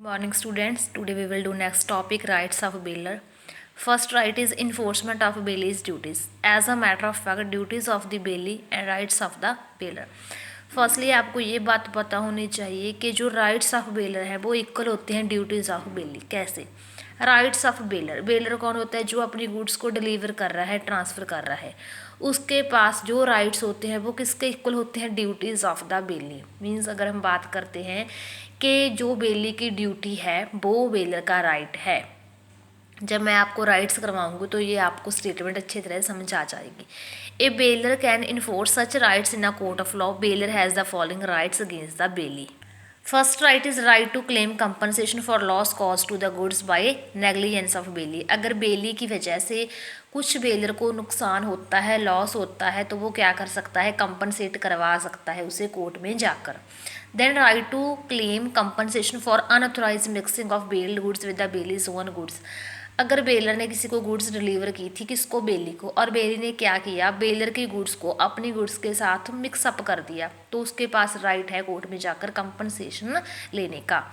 Morning students, today we will do next topic, rights of bailier. First right is enforcement of bailie's duties. As a matter of fact, duties of the bailie and rights of the bailier. Firstly आपको ये बात पता होनी चाहिए कि जो rights of baler है वो इक्वल होते हैं ड्यूटीज़ ऑफ बेली। कैसे? राइट्स ऑफ बेलर, बेलर कौन होता है? जो अपनी गुड्स को डिलीवर कर रहा है, ट्रांसफ़र कर रहा है, उसके पास जो राइट्स होते हैं वो किसके इक्वल होते हैं? Duties of the belly. Means अगर हम बात करते हैं कि जो बेली की ड्यूटी है वो बेलर का राइट है। जब मैं आपको राइट्स करवाऊंगी तो ये आपको स्टेटमेंट अच्छी तरह समझ आ जाएगी। A bailor can enforce such rights in a court of law. Bailor has the following rights against the bailee. First right is right to claim compensation for loss caused to the goods by negligence of bailee. अगर bailee की वजह से कुछ baler को नुकसान होता है, loss होता है, तो वो क्या कर सकता है? कंपनसेट करवा सकता है उसे कोर्ट में जाकर। Then right to claim compensation for unauthorised mixing of bailed goods with the bailee's own goods. अगर बेलर ने किसी को गुड्स डिलीवर की थी, किसको? बेली को, और बेली ने क्या किया? बेलर की गुड्स को अपनी गुड्स के साथ मिक्सअप कर दिया, तो उसके पास राइट है कोर्ट में जाकर कंपनसेशन लेने का।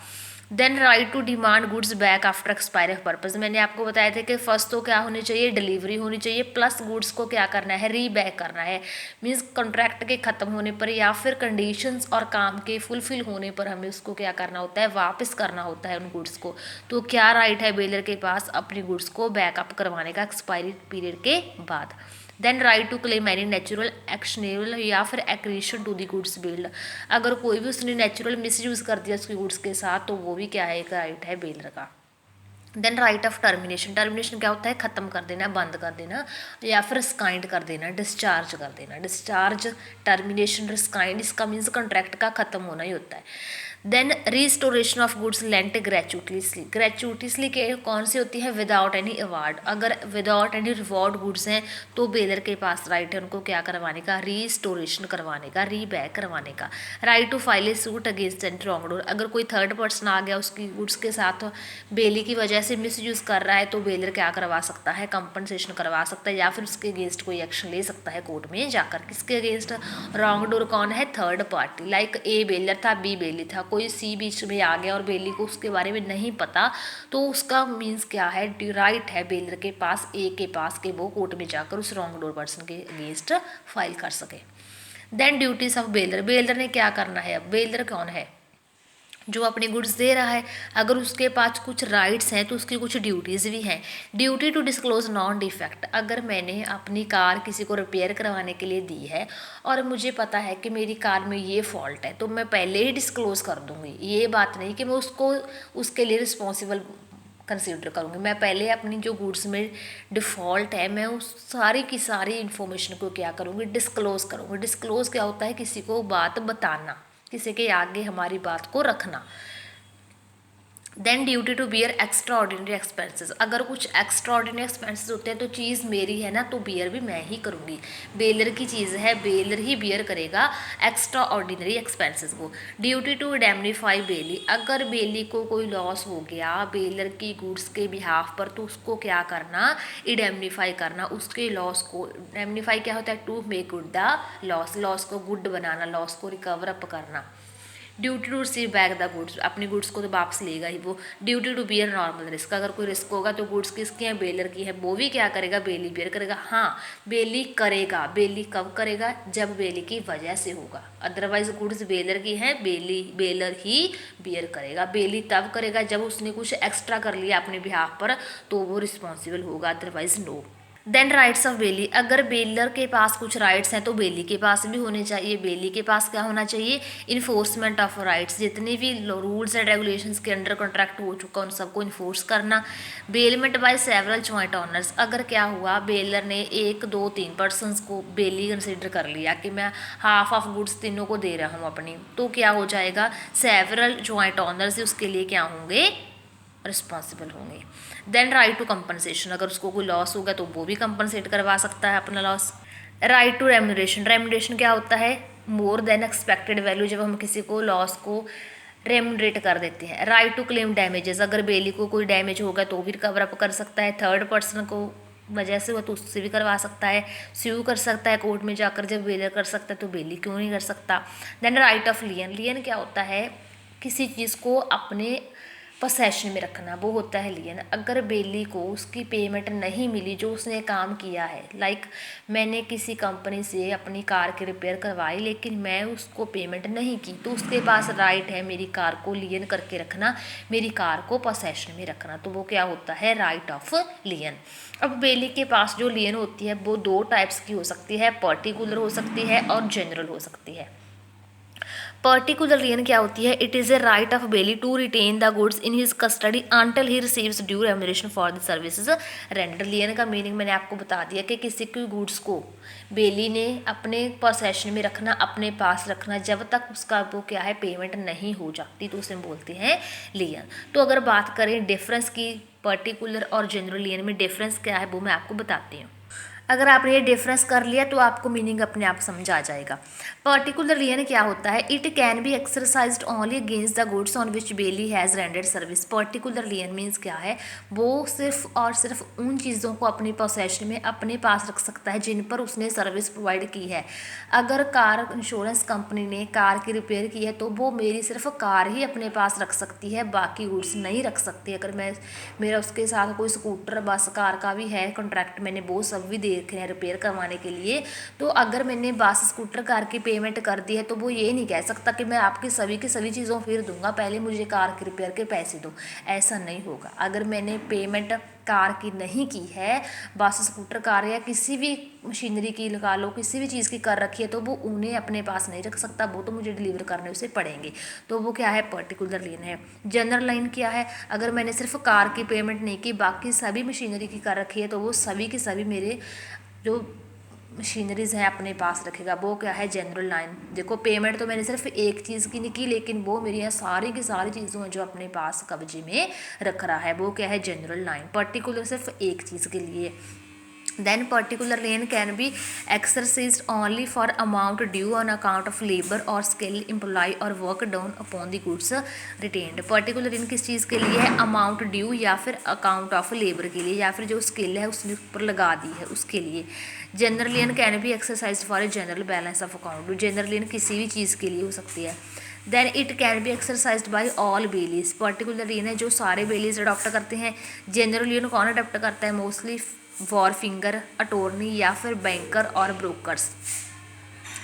Then right to demand goods back after expiry of purpose. मैंने आपको बताया था कि फर्स्ट तो क्या होनी चाहिए? डिलीवरी होनी चाहिए, प्लस गुड्स को क्या करना है? रीबैक करना है। मीन्स कॉन्ट्रैक्ट के ख़त्म होने पर या फिर कंडीशंस और काम के फुलफिल होने पर हमें उसको क्या करना होता है? वापस करना होता है उन गुड्स को। तो क्या राइट है बेलर के पास? अपनी गुड्स को बैकअप करवाने का एक्सपायरी पीरियड के बाद। Then right to claim any natural actionable या फिर accretion to the goods build. अगर कोई भी उसने नेचुरल मिसयूज़ कर दिया उसकी गुड्स के साथ, तो वो भी क्या है? एक राइट है बेलर का। Then right of termination. Termination क्या होता है? ख़त्म कर देना, बंद कर देना, या फिर रिस्काइंड कर देना, डिस्चार्ज कर देना। डिस्चार्ज, टर्मिनेशन, रिस्काइंड, इसका मीन्स कॉन्ट्रैक्ट का ख़त्म होना ही होता है। Then restoration of goods lent gratuitously. Gratuitously के कौन सी होती है? Without any award. अगर विदाउट एनी रिवॉर्ड गुड्स हैं तो बेलर के पास राइट है उनको क्या करवाने का? रिस्टोरेशन करवाने का, रीबैक करवाने का। Right to file a suit against and wrongdoer. अगर कोई थर्ड पर्सन आ गया उसकी गुड्स के साथ बेली की वजह से मिसयूज़ कर रहा है, तो बेलर क्या करवा सकता है? कंपनसेशन करवा सकता है, या फिर उसके अगेंस्ट कोई एक्शन ले सकता है कोर्ट में जाकर। किसके अगेंस्ट? रॉन्गडोर कौन है? Third party. Like a baler था, बी बेली था, कोई सी बीच में आ गया और बेली को उसके बारे में नहीं पता, तो उसका मीन्स क्या है? राइट है बेलर के पास, ए के पास, कि वो कोर्ट में जाकर उस रॉन्गडोर पर्सन के अगेंस्ट फाइल कर सके। Then duties of bailor. Bailor ने क्या करना है? अब बेलर कौन है? जो अपनी गुड्स दे रहा है। अगर उसके पास कुछ राइट्स हैं तो उसकी कुछ ड्यूटीज़ भी हैं। Duty to disclose non defect. अगर मैंने अपनी कार किसी को रिपेयर करवाने के लिए दी है और मुझे पता है कि मेरी कार में ये फॉल्ट है, तो मैं पहले ही डिस्क्लोज कर दूँगी। ये बात नहीं कि मैं उसको उसके लिए रिस्पॉन्सिबल कंसिडर करूँगी। मैं पहले अपनी जो गुड्स में डिफ़ॉल्ट है, मैं उस सारी की सारी इन्फॉर्मेशन को क्या करूँगी? डिस्क्लोज करूँगी। डिस्क्लोज क्या होता है? किसी को बात बताना, किसी के आगे हमारी बात को रखना। Then duty to bear extraordinary expenses. अगर कुछ एक्स्ट्रा ऑर्डिनरी एक्सपेंसेस होते हैं तो चीज़ मेरी है ना, तो बियर भी मैं ही करूँगी। बेलर की चीज़ है, बेलर ही बियर करेगा एक्स्ट्रा ऑर्डिनरी एक्सपेंसेस को। ड्यूटी टू इंडेमनीफाई बेली। अगर बेली को कोई लॉस हो गया बेलर की गुड्स के बिहाफ पर, तो उसको क्या करना? इंडेमनीफाई करना उसके लॉस को। इंडेमनीफाई क्या होता है? To make good the loss. Loss को गुड बनाना, लॉस को रिकवर अप करना। Duty to receive back the goods. अपनी गुड्स को तो वापस लेगा ही वो। Duty to bear normal risk. अगर कोई रिस्क होगा तो गुड्स किसकी हैं? बेलर की है, वो भी क्या करेगा? बेली बियर करेगा। हाँ, बेली करेगा। बेली कब करेगा? जब बेली की वजह से होगा। अदरवाइज गुड्स बेलर की हैं, बेलर ही बियर करेगा। बेली तब करेगा जब उसने कुछ एक्स्ट्रा कर लिया अपने बिहाफ पर, तो वो रिस्पॉन्सिबल होगा, otherwise no. Then rights of bailee. अगर बेलर के पास कुछ राइट्स हैं तो बेली के पास भी होने चाहिए। बेली के पास क्या होना चाहिए? Enforcement of rights. जितने भी रूल्स एंड रेगुलेशंस के अंडर कॉन्ट्रैक्ट हो चुका उन सबको इन्फोर्स करना। Bailment by several joint honours. अगर क्या हुआ? बेलर ने 1 2 3 पर्सनस को बेली कंसिडर कर लिया कि मैं हाफ ऑफ गुड्स तीनों को दे रहा हूँ अपनी, तो क्या हो जाएगा? सेवरल जॉइंट ऑनर्स उसके लिए क्या होंगे? रिस्पॉन्सिबल होंगे। Then right to compensation. अगर उसको कोई लॉस होगा तो वो भी कंपनसेट करवा सकता है अपना loss. Right to remuneration. Remuneration क्या होता है? More than expected value. जब हम किसी को लॉस को रेम्यूनरेट कर देते हैं। Right to claim damages. अगर बेली को कोई डैमेज होगा तो भी कवर अप कर सकता है। थर्ड पर्सन को वजह से हुआ तो उससे भी करवा सकता है। स्यू कर सकता है कोर्ट में जाकर। जब बेलर कर सकता है तो बेली क्यों नहीं कर सकता? Then right of lien. Lien क्या होता है? किसी चीज़ को अपने पोसेशन में रखना, वो होता है लियन। अगर बेली को उसकी पेमेंट नहीं मिली जो उसने काम किया है, लाइक मैंने किसी कंपनी से अपनी कार की रिपेयर करवाई लेकिन मैं उसको पेमेंट नहीं की, तो उसके पास राइट है मेरी कार को लियन करके रखना, मेरी कार को पोसेशन में रखना, तो वो क्या होता है, राइट ऑफ लियन। अब बेली के पास जो लियन होती है वो दो टाइप्स की हो सकती है, पर्टिकुलर हो सकती है और जनरल हो सकती है। पर्टिकुलर लियन क्या होती है, it is a right of bailee to retain the goods in his custody until he receives due remuneration for the services render. Lien का मीनिंग मैंने आपको बता दिया कि किसी के गुड्स को बेली ने अपने पोसेशन में रखना, अपने पास रखना जब तक उसका वो क्या है, पेमेंट नहीं हो जाती, तो उसे बोलते हैं लियन। तो अगर बात करें डिफरेंस की, पर्टिकुलर और जनरल लियन में डिफरेंस क्या है वो मैं आपको बताती हूँ। अगर आपने ये डिफरेंस कर लिया तो आपको मीनिंग अपने आप समझ आ जाएगा। पर्टिकुलर लियन क्या होता है, it can be exercised only against the goods on which bailee has rendered service. Particular lien means क्या है, वो सिर्फ और सिर्फ उन चीज़ों को अपनी पोसेशन में अपने पास रख सकता है जिन पर उसने सर्विस प्रोवाइड की है। अगर कार इंश्योरेंस कंपनी ने कार की रिपेयर की है तो वो मेरी सिर्फ कार ही अपने पास रख सकती है, बाकी गुड्स नहीं रख सकती। अगर मैं मेरा उसके साथ कोई स्कूटर बस कार का भी है कॉन्ट्रैक्ट, मैंने वो सब भी देखे हैं रिपेयर करवाने के लिए, तो अगर मैंने बस स्कूटर कार की पेमेंट कर दी है तो वो ये नहीं कह सकता कि मैं आपकी सभी की सभी चीज़ों फिर दूंगा, पहले मुझे कार के रिपेयर के पैसे दो, ऐसा नहीं होगा। अगर मैंने पेमेंट कार की नहीं की है, बस स्कूटर कार या किसी भी मशीनरी की लगा लो, किसी भी चीज़ की कर रखी है, तो वो उन्हें अपने पास नहीं रख सकता, वो तो मुझे डिलीवर करने उसे पड़ेंगे, तो वो क्या है, पर्टिकुलर लियन है। जनरल लाइन क्या है, अगर मैंने सिर्फ कार की पेमेंट नहीं की, बाकी सभी मशीनरी की कर रखी है, तो वो सभी के सभी मेरे जो मशीनरीज हैं अपने पास रखेगा, वो क्या है, जनरल लाइन। देखो पेमेंट तो मैंने सिर्फ एक चीज़ की नहीं की, लेकिन वो मेरी यहाँ सारी की सारी चीज़ों हैं जो अपने पास कब्जे में रख रहा है, वो क्या है, जनरल लाइन। पर्टिकुलर सिर्फ एक चीज़ के लिए। Then particular lien can be exercised only for amount due on account of labor or skill employee or work done upon the goods retained। particular lien किस चीज़ के लिए है, अमाउंट ड्यू या फिर अकाउंट ऑफ लेबर के लिए, या फिर जो स्किल है उसने ऊपर लगा दी है उसके लिए। General lien can be exercise for a general balance of account. General lien किसी भी चीज़ के लिए हो सकती है। Then it can be exercise by all bailees. Particular lien है जो सारे बेलीज अडॉप्ट करते हैं। जनरल लियन कौन अडॉप्ट करता है, मोस्टली वॉर फिंगर, अटोर्नी या फिर बैंकर और brokers.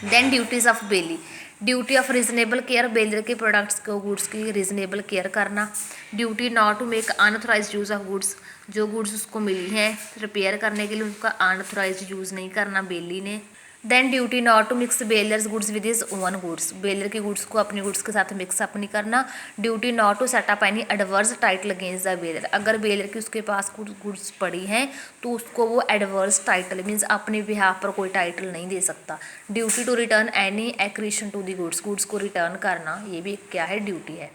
Then duties of bailee, duty of reasonable care, bailor के प्रोडक्ट्स को गुड्स की रीजनेबल केयर करना। Duty not to make unauthorised use of goods, जो गुड्स उसको मिली हैं रिपेयर करने के लिए उनका अनऑथराइज्ड यूज़ नहीं करना बेली ने। Then duty not to mix bailor's goods with his own goods, bailor के गुड्स को अपने गुड्स के साथ मिक्सअप नहीं करना। Duty not to set up any adverse title against the bailor, अगर बेलर की उसके पास कुछ गुड्स पड़ी हैं तो उसको वो एडवर्स टाइटल मीन्स अपने बिहाफ पर कोई टाइटल नहीं दे सकता। Duty to return any accretion to the goods, goods को रिटर्न करना ये भी क्या है, ड्यूटी है।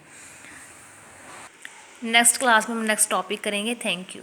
नेक्स्ट क्लास में हम नेक्स्ट टॉपिक करेंगे। Thank you.